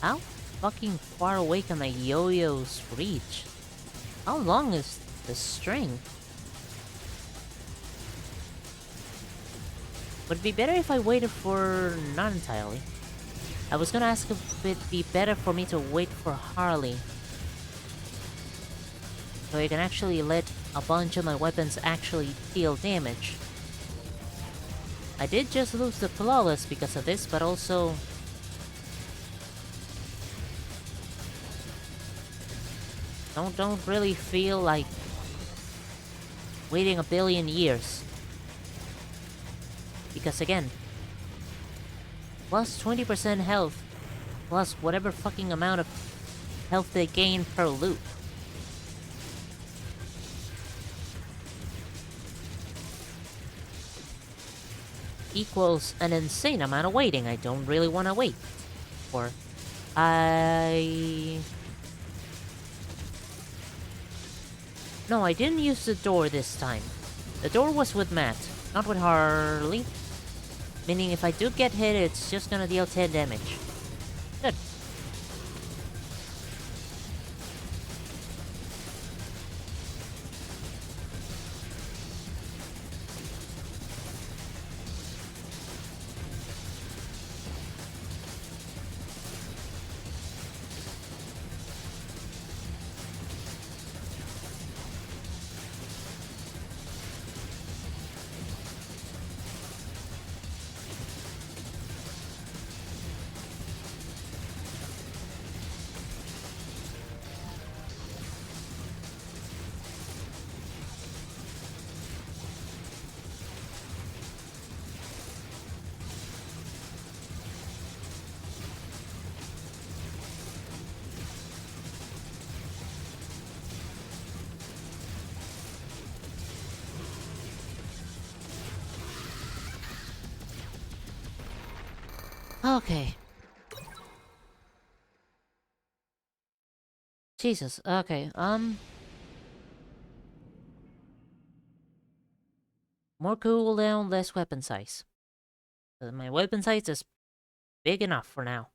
How fucking far away can my yo-yos reach? How long is the string? Would it be better if I waited for... not entirely. I was gonna ask if it'd be better for me to wait for Harley. So I can actually let a bunch of my weapons actually deal damage. I did just lose the Flawless because of this, but also... Don't really feel like waiting a billion years. Because again, plus 20% health, plus whatever fucking amount of health they gain per loop. Equals an insane amount of waiting I don't really want to wait for. No, I didn't use the door this time. The door was with Matt, not with Harley. Meaning if I do get hit, it's just gonna deal 10 damage. Good. Okay. Jesus, okay, more cooldown, less weapon size. My weapon size is big enough for now.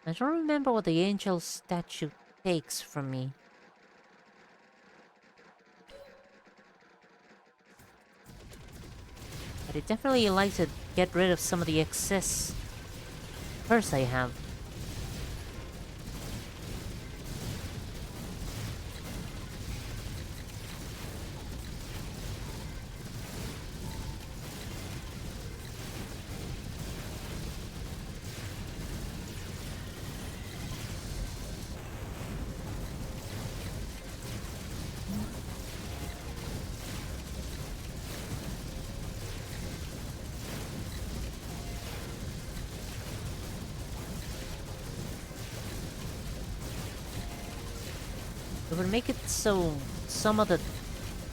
I don't remember what the angel statue takes from me. But it definitely likes to get rid of some of the excess purse I have. It would make it so some of the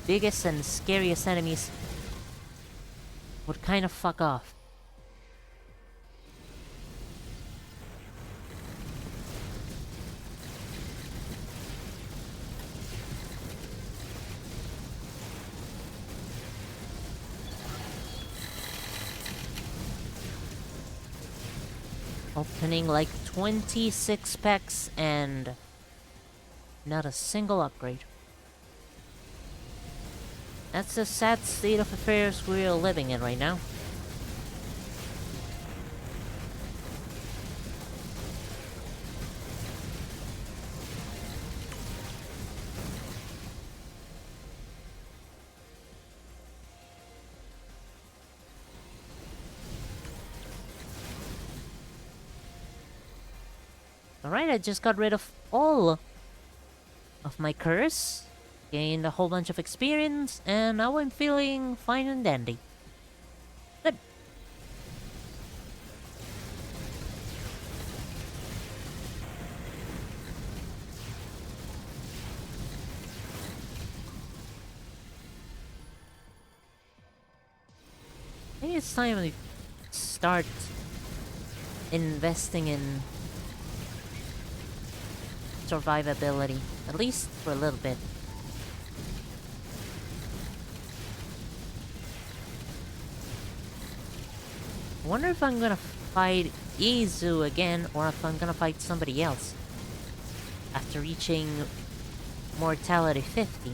biggest and scariest enemies would kind of fuck off. Opening like 26 packs and not a single upgrade. That's the sad state of affairs we're living in right now. Alright, I just got rid of all of my curse, gained a whole bunch of experience, and now I'm feeling fine and dandy. Good. Maybe it's time we start investing in survivability, at least for a little bit. I wonder if I'm gonna fight Izu again, or if I'm gonna fight somebody else after reaching Mortality 50.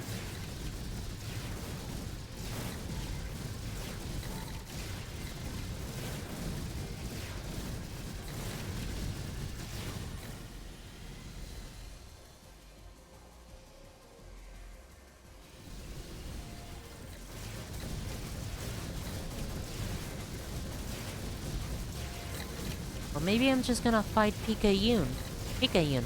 Or maybe I'm just gonna fight Picayune. Picayune.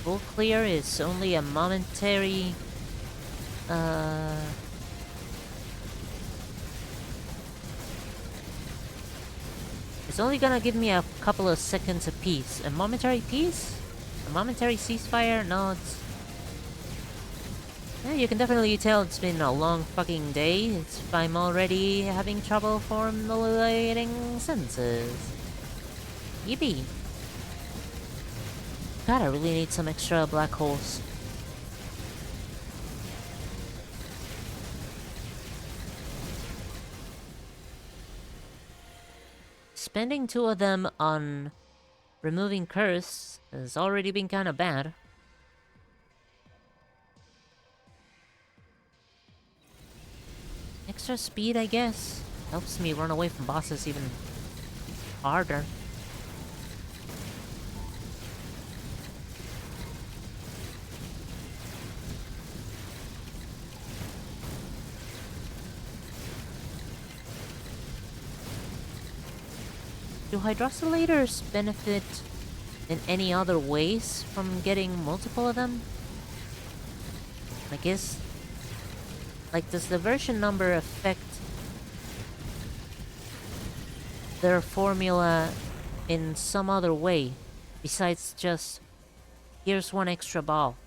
Full clear is only a momentary... It's only gonna give me a couple of seconds apiece. A momentary peace? A momentary ceasefire? No, it's... Yeah, you can definitely tell it's been a long fucking day. I'm already having trouble formulating sentences. Yippee. God, I really need some extra black holes. Spending 2 of them on removing curse has already been kind of bad. Extra speed, I guess, helps me run away from bosses even harder. Do hydrocylators benefit in any other ways from getting multiple of them? I guess... Like, does the version number affect their formula in some other way besides just, here's 1 extra ball?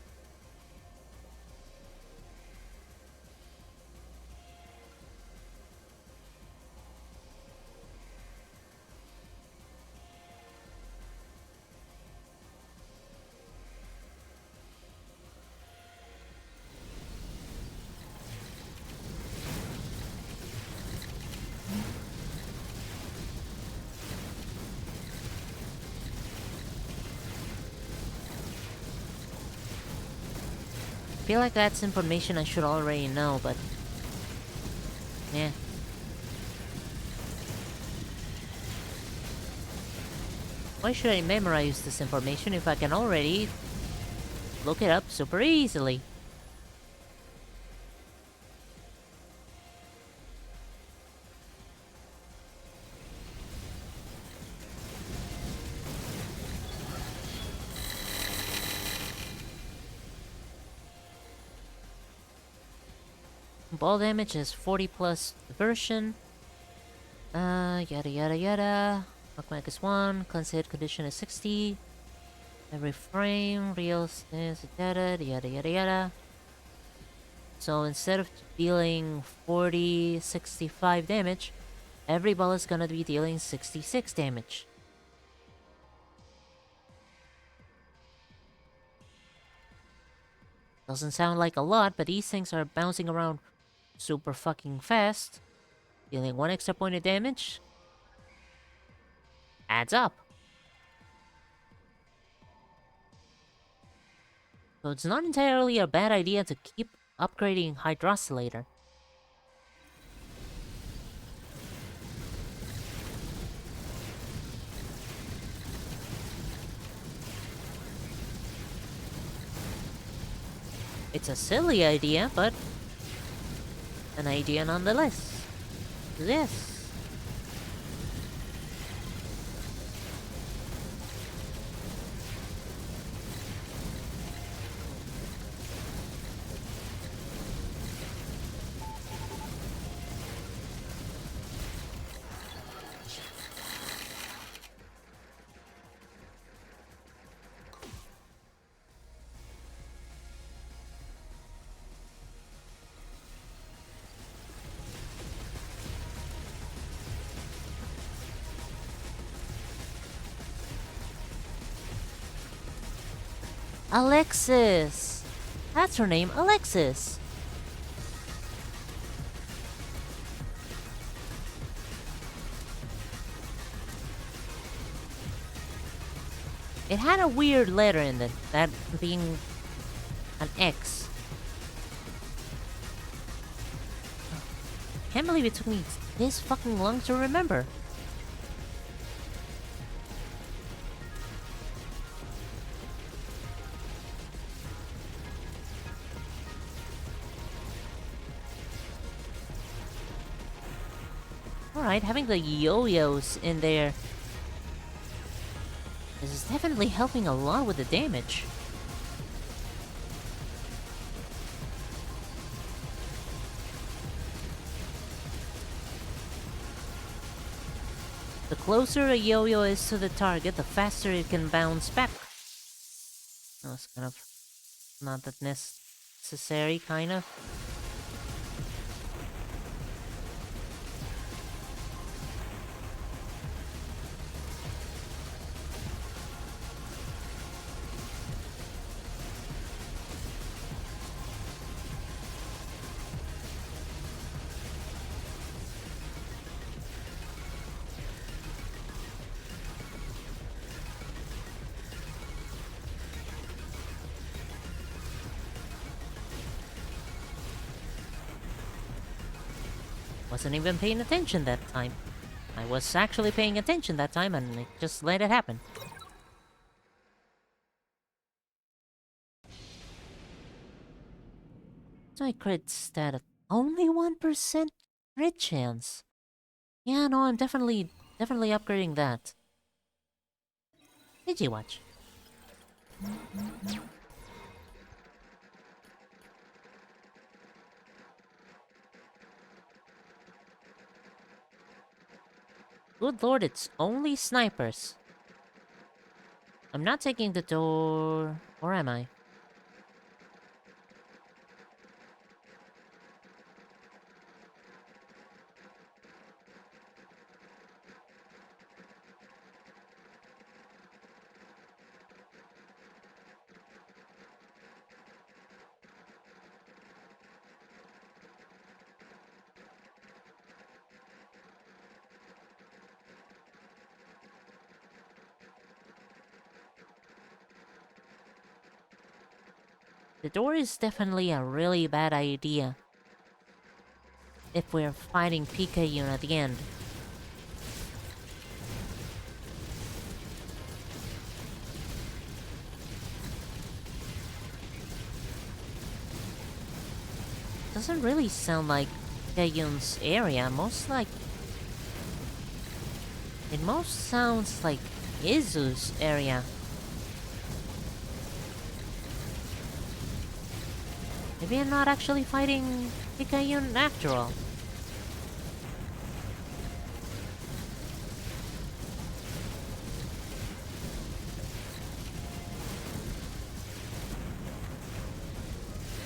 I feel like that's information I should already know, but... yeah. Why should I memorize this information if I can already look it up super easily? Ball damage is 40 plus version. Yada yada yada. Knockback is 1. Cleanse hit condition is 60. Every frame, real is yada yada yada yada. So instead of dealing 40, 65 damage, every ball is gonna be dealing 66 damage. Doesn't sound like a lot, but these things are bouncing around super fucking fast. Dealing 1 extra point of damage adds up. So it's not entirely a bad idea to keep upgrading Hydrocylator. It's a silly idea, but an idea nonetheless. Yes. Alexis! That's her name, Alexis! It had a weird letter in it, that being an X. Can't believe it took me this fucking long to remember. Alright, having the yo-yos in there is definitely helping a lot with the damage. The closer a yo-yo is to the target, the faster it can bounce back. That's kind of not that necessary, kind of. Wasn't even paying attention that time. I was actually paying attention that time and I just let it happen. My crit stat at only 1% crit chance. Yeah, no, I'm definitely upgrading that. Did you watch? Good lord, it's only snipers. I'm not taking the door... Or am I? The door is definitely a really bad idea. If we're fighting Picayune at the end. Doesn't really sound like Picayune's area, it most sounds like Izu's area. Maybe I'm not actually fighting Picayune after all.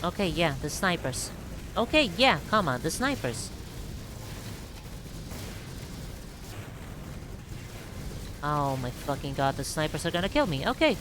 Okay, yeah, the snipers. Okay, yeah, come on, the snipers. Oh my fucking god, the snipers are gonna kill me. Okay.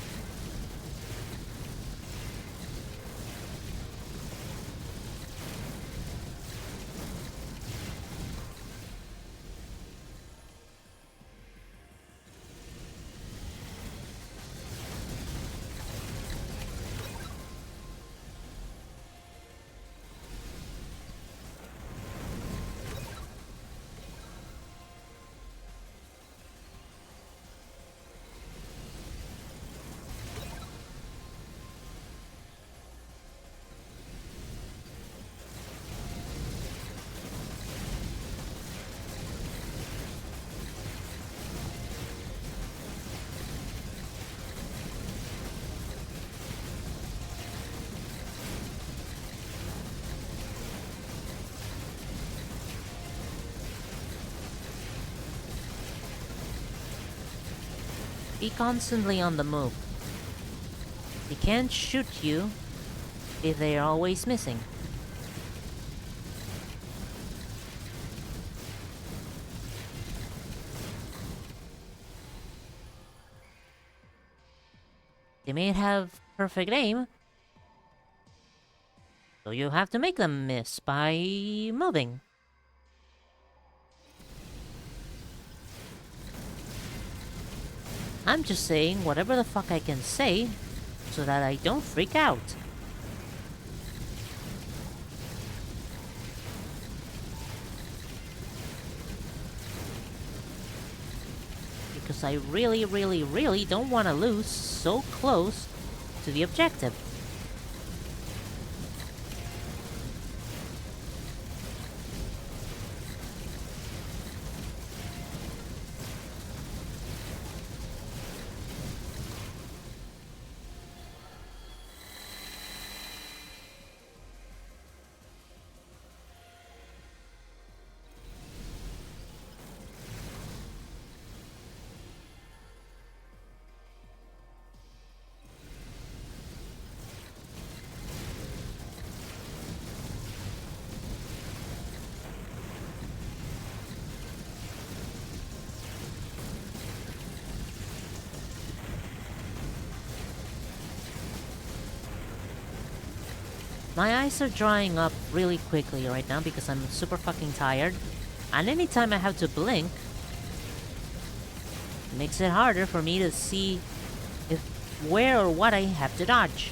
Be constantly on the move. They can't shoot you if they are always missing. They may have perfect aim, so you have to make them miss by moving. I'm just saying whatever the fuck I can say so that I don't freak out. Because I really, really, really don't want to lose so close to the objective. My eyes are drying up really quickly right now because I'm super fucking tired. And anytime I have to blink, it makes it harder for me to see if where or what I have to dodge.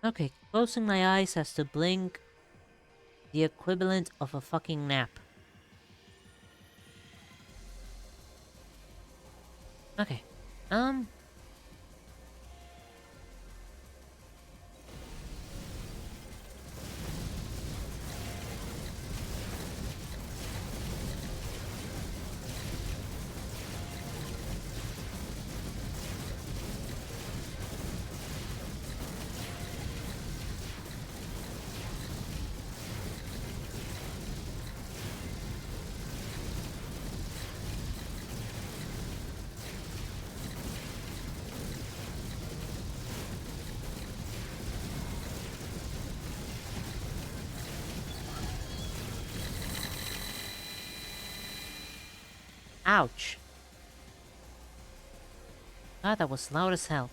Okay, closing my eyes has to blink the equivalent of a fucking nap. Okay. Um. Ouch. God, that was loud as hell.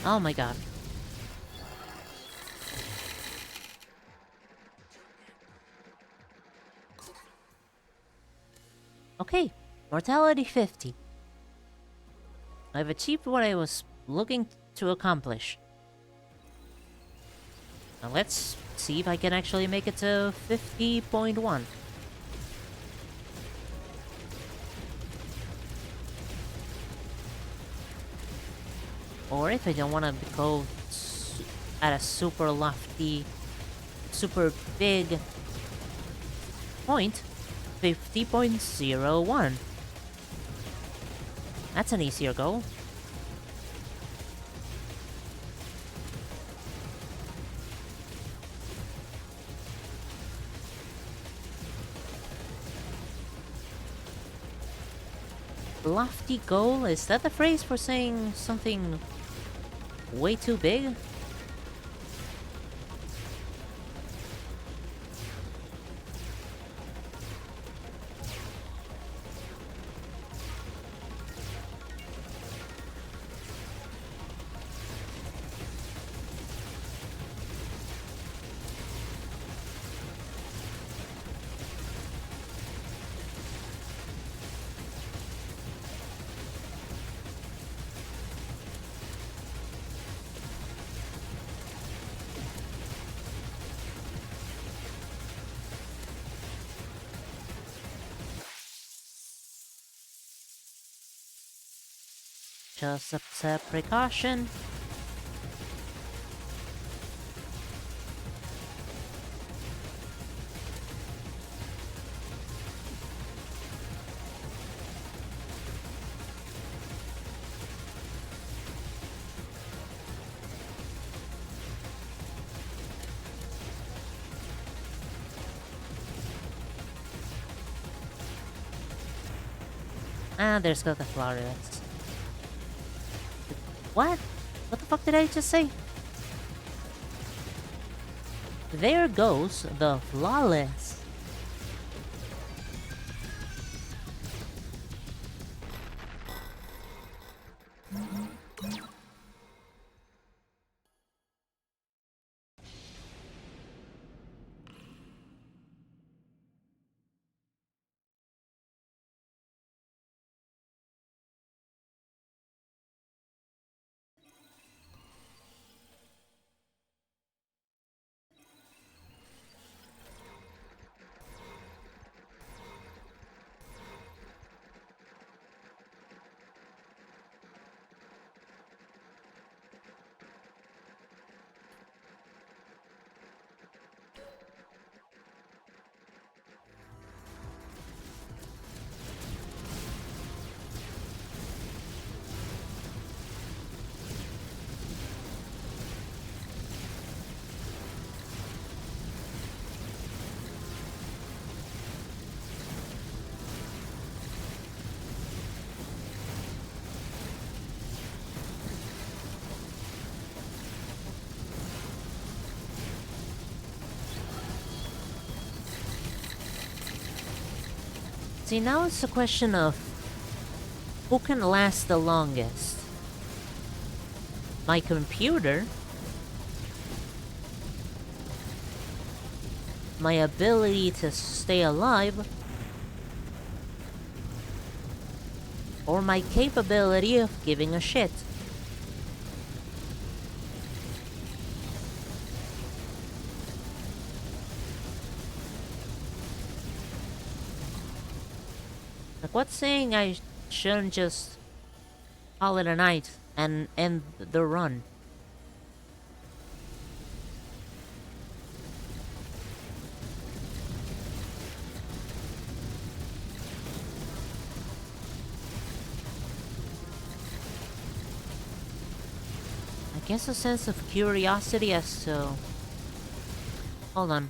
Oh my god. Okay, mortality 50. I've achieved what I was looking to accomplish. Now let's see if I can actually make it to 50.1. Or if I don't want to go at a super lofty, super big point, 50.01. That's an easier goal. Lofty goal? Is that the phrase for saying something way too big? Just a precaution. Ah, there's got the florets. What? What the fuck did I just say? There goes the flawless. See, now it's a question of who can last the longest. My computer, my ability to stay alive, or my capability of giving a shit. Like, what's saying I shouldn't just call it a night and end the run? I guess a sense of curiosity as to... Hold on.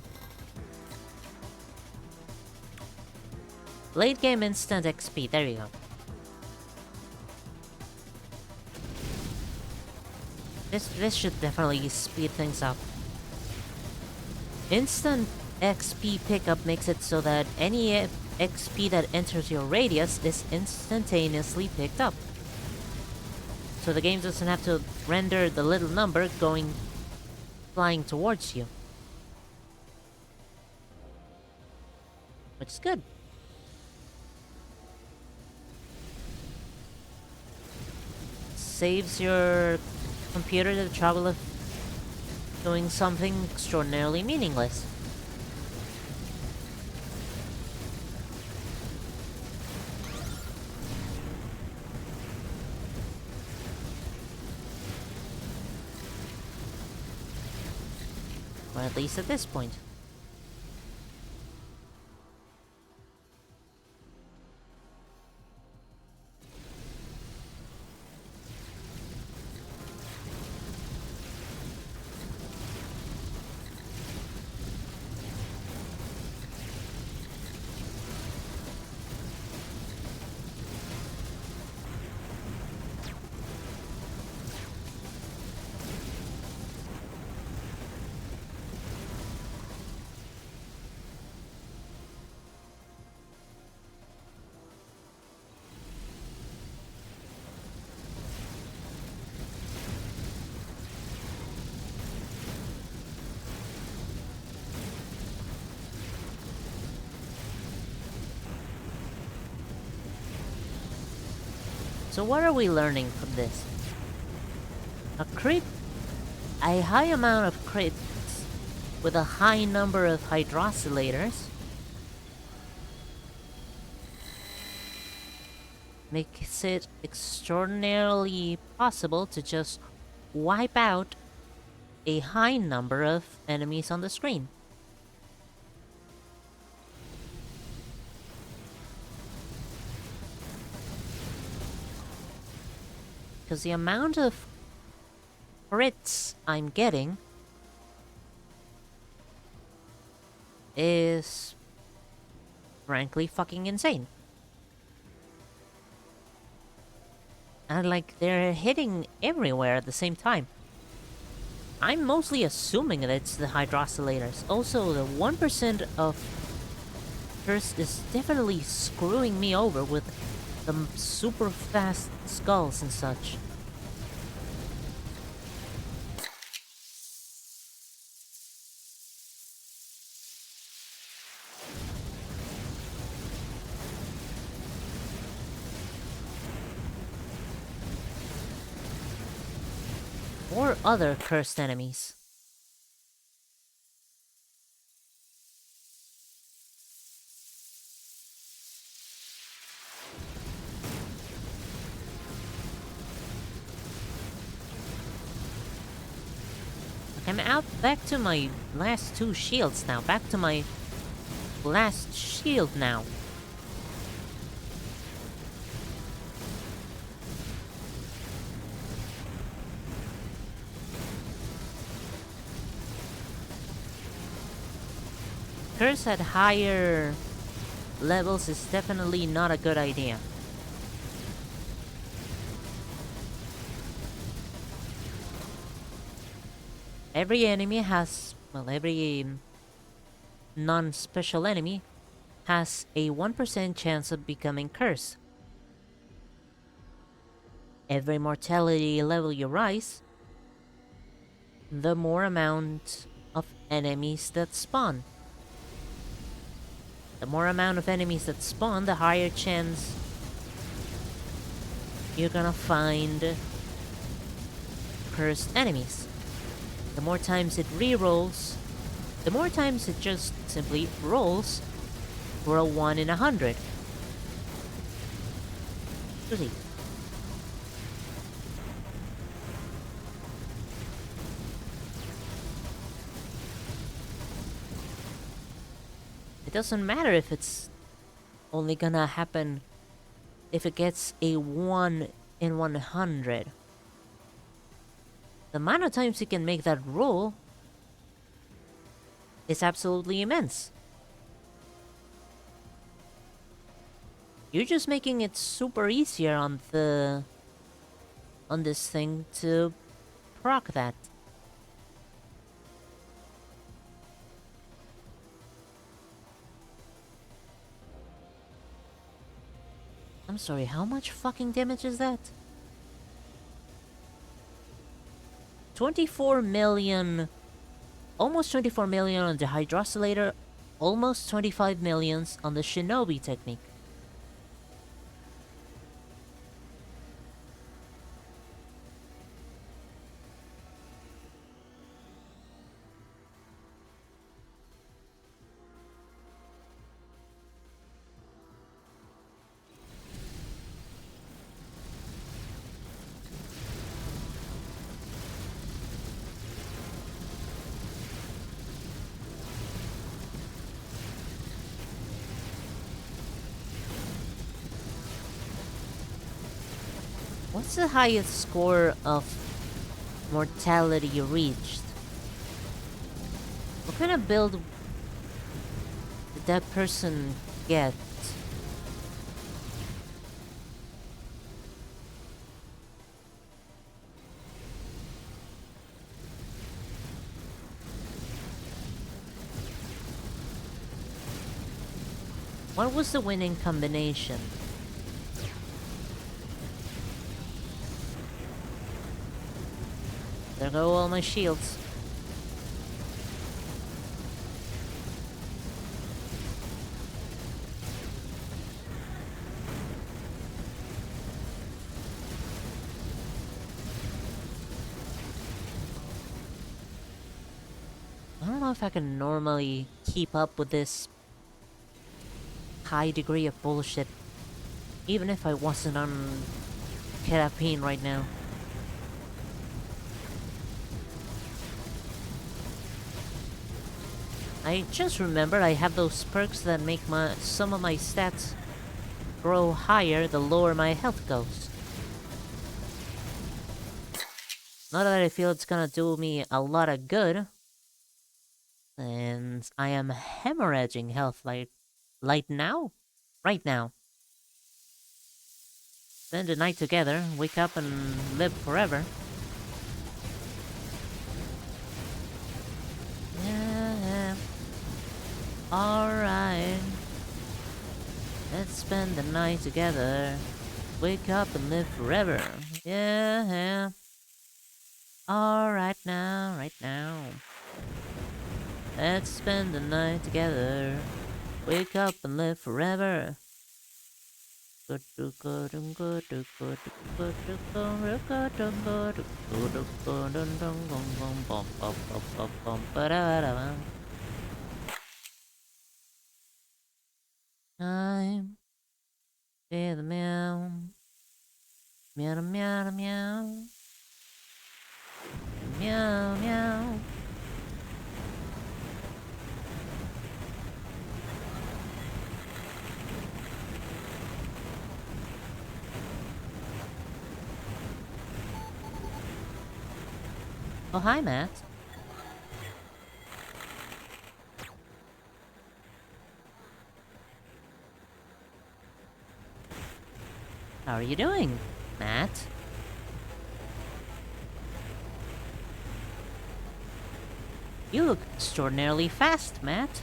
Late game instant XP, there you go. This should definitely speed things up. Instant XP pickup makes it so that any XP that enters your radius is instantaneously picked up. So the game doesn't have to render the little number flying towards you. Which is good. saves your computer the trouble of doing something extraordinarily meaningless. Or at least at this point. So what are we learning from this? A high amount of crits with a high number of hydrosylators makes it extraordinarily possible to just wipe out a high number of enemies on the screen. Because the amount of crits I'm getting is frankly fucking insane. And like, they're hitting everywhere at the same time. I'm mostly assuming that it's the hydrosylators. Also, the 1% of curse is definitely screwing me over with the super fast skulls and such. Or other cursed enemies. I'm back to my last two shields now. Back to my last shield now. Curse at higher levels is definitely not a good idea. Every enemy has, well, every non-special enemy has a 1% chance of becoming cursed. Every mortality level you rise, the more amount of enemies that spawn. The more amount of enemies that spawn, the higher chance you're gonna find cursed enemies. The more times it re-rolls, the more times it just simply rolls for a 1 in 100. Susie. It doesn't matter if it's only gonna happen if it gets a 1 in 100. The amount of times you can make that roll is absolutely immense. You're just making it super easier on this thing to proc that. I'm sorry, how much fucking damage is that? 24 million... Almost 24 million on the hydrosylator, almost 25 millions on the shinobi technique. What's the highest score of mortality you reached? What kind of build did that person get? What was the winning combination? There go all my shields. I don't know if I can normally keep up with this high degree of bullshit, even if I wasn't on caffeine right now. I just remembered I have those perks that make some of my stats grow higher the lower my health goes. Not that I feel it's gonna do me a lot of good, and I am hemorrhaging health right now. Right now. Spend the night together, wake up and live forever. Yeah. Alright. Let's spend the night together. Wake up and live forever. Yeah. Alright now, right now. Let's spend the night together. Wake up and live forever. I'm the meow. Meow meow meow. Meow meow. Oh, hi, Matt. How are you doing, Matt? You look extraordinarily fast, Matt.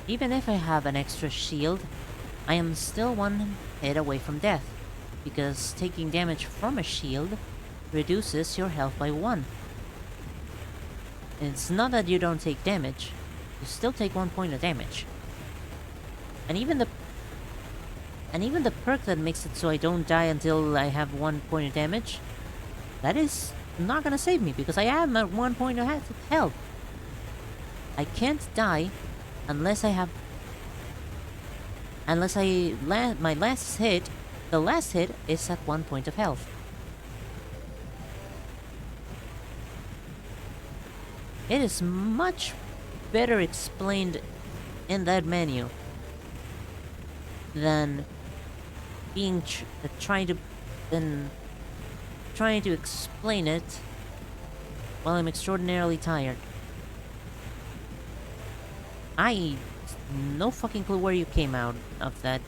Even if I have an extra shield, I am still one hit away from death, because taking damage from a shield reduces your health by 1. It's not that you don't take damage, you still take 1 point of damage. And even the perk that makes it so I don't die until I have 1 point of damage, that is not gonna save me, because I am at 1 point of health. I can't die unless my last hit, the last hit is at 1 point of health. It is much better explained in that menu than being trying to explain it while I'm extraordinarily tired. No fucking clue where you came out of that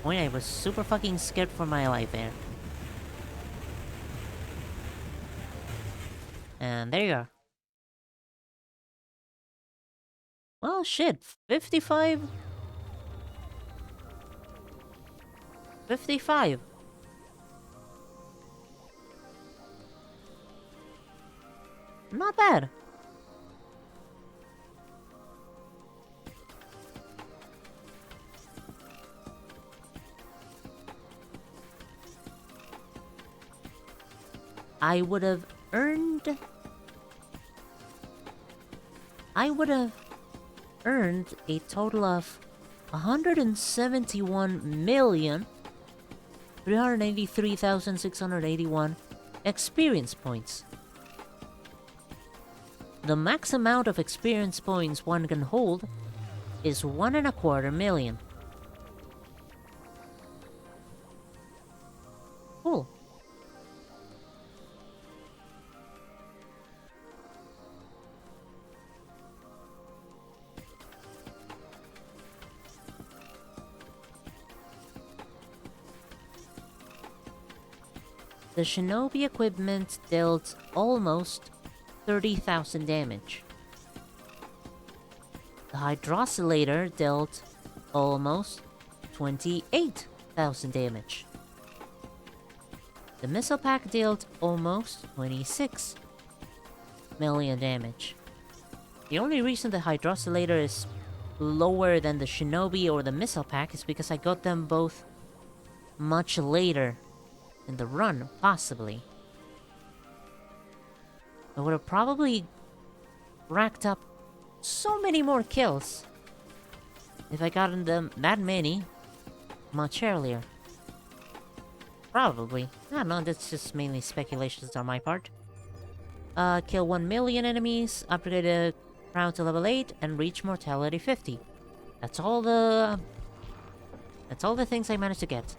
point. I was super fucking scared for my life there. And there you are. Well, shit. 55? 55. Not bad. I would have earned I would have earned a total of 171,383,681 experience points. The max amount of experience points one can hold is 1.25 million. Cool. The Shinobi equipment dealt almost 30,000 damage. The Hydrocylator dealt almost 28,000 damage. The Missile Pack dealt almost 26 million damage. The only reason the Hydrocylator is lower than the Shinobi or the Missile Pack is because I got them both much later in the run, possibly. I would have probably racked up so many more kills if I gotten them that many much earlier. Probably. I don't know, that's just mainly speculations on my part. Kill 1 million enemies, upgrade a crown to level 8, and reach mortality 50. That's all the things I managed to get.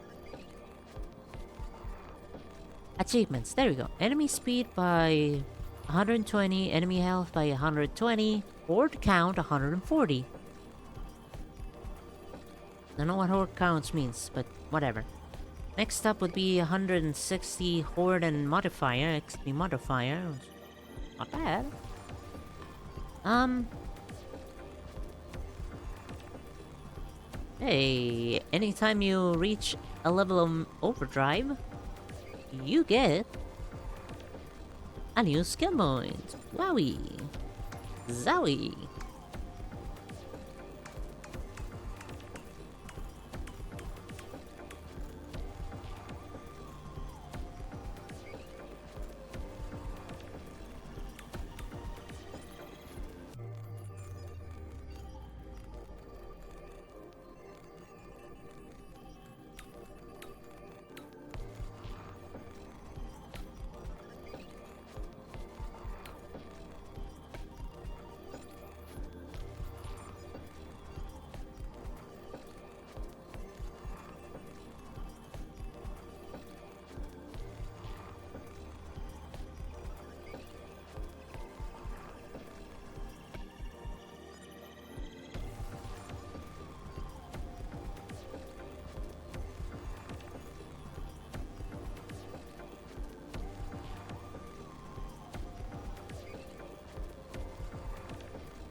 Achievements, there we go. Enemy speed by 120, enemy health by 120, horde count 140. I don't know what horde counts means, but whatever. Next up would be 160 horde and modifier, XP modifier. Not bad. Hey, anytime you reach a level of overdrive, you get a new skill point. Wowie! Zowie!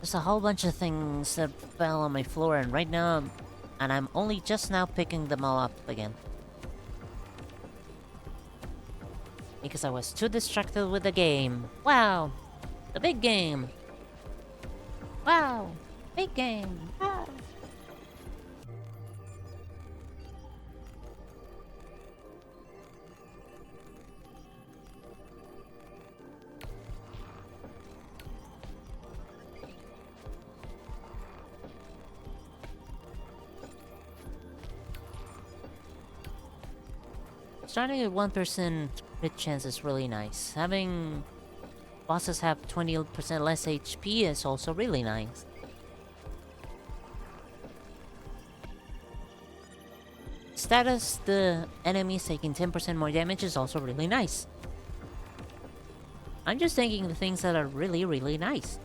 There's a whole bunch of things that fell on my floor, and right now, I'm only just now picking them all up again. Because I was too distracted with the game. Wow! The big game! Wow! Big game! Ah. Starting at 1% crit chance is really nice. Having bosses have 20% less HP is also really nice. Status, the enemies taking 10% more damage is also really nice. I'm just thinking the things that are really, really nice.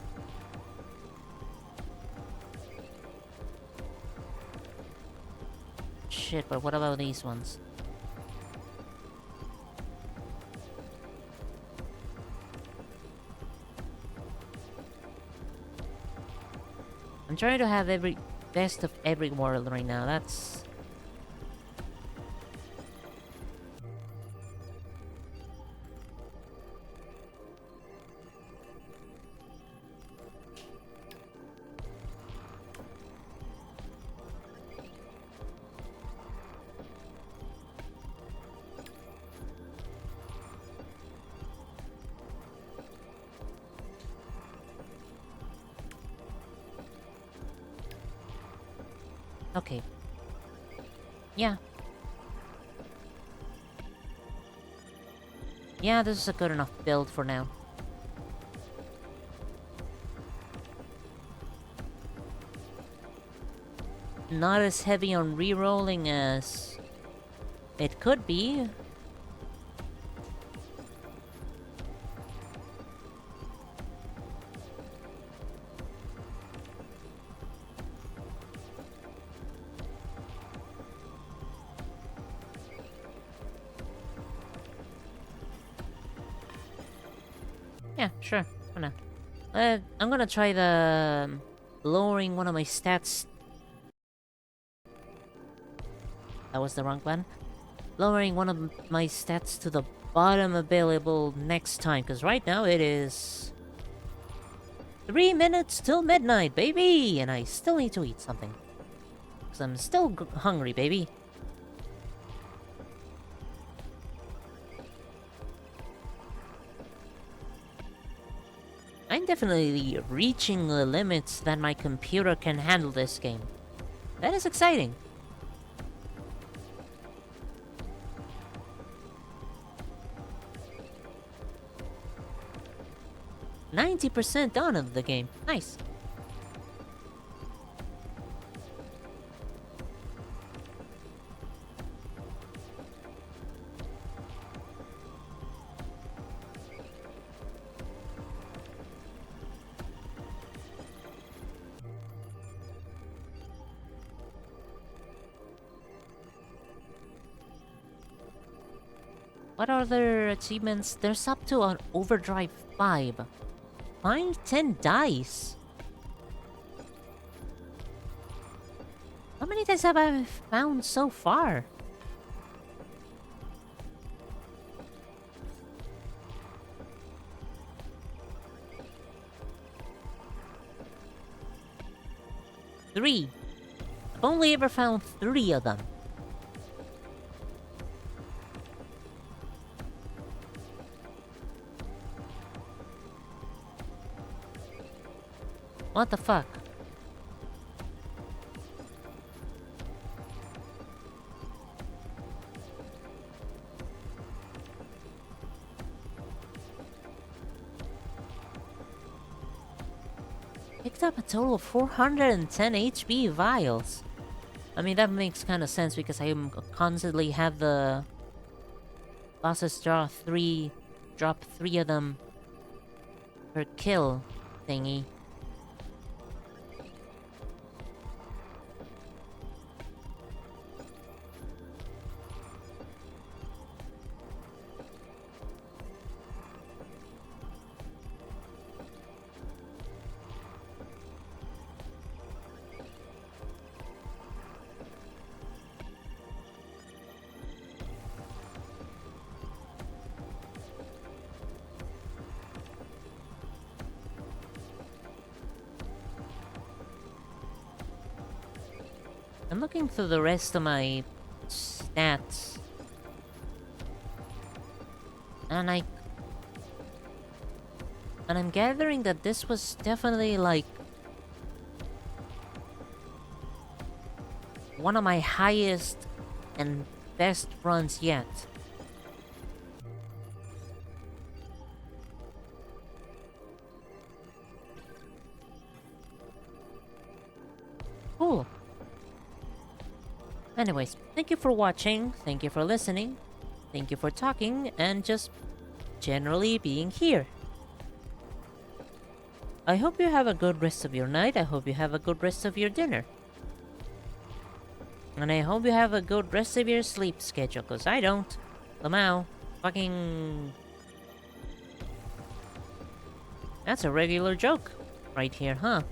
Shit, but what about these ones? I'm trying to have every best of every world right now. That's... Okay. Yeah. Yeah, this is a good enough build for now. Not as heavy on rerolling as it could be. Yeah, sure. Why not? I'm gonna try the lowering one of my stats. That was the wrong button. Lowering one of my stats to the bottom available next time, because right now it is 3 minutes till midnight, baby! And I still need to eat something. Because I'm still hungry, baby. I'm definitely reaching the limits that my computer can handle this game. That is exciting. %90 done of the game. Nice. What other achievements? There's up to an Overdrive 5. Find 10 dice. How many dice have I found so far? Three. I've only ever found 3 of them. What the fuck? Picked up a total of 410 HP vials. I mean, that makes kind of sense because I constantly have the bosses drop 3 of them per kill thingy. I'm looking through the rest of my stats. And I'm gathering that this was definitely like one of my highest and best runs yet. Cool. Anyways, thank you for watching, thank you for listening, thank you for talking, and just generally being here. I hope you have a good rest of your night, I hope you have a good rest of your dinner. And I hope you have a good rest of your sleep schedule, cause I don't. Lamau. Fucking... That's a regular joke right here, huh?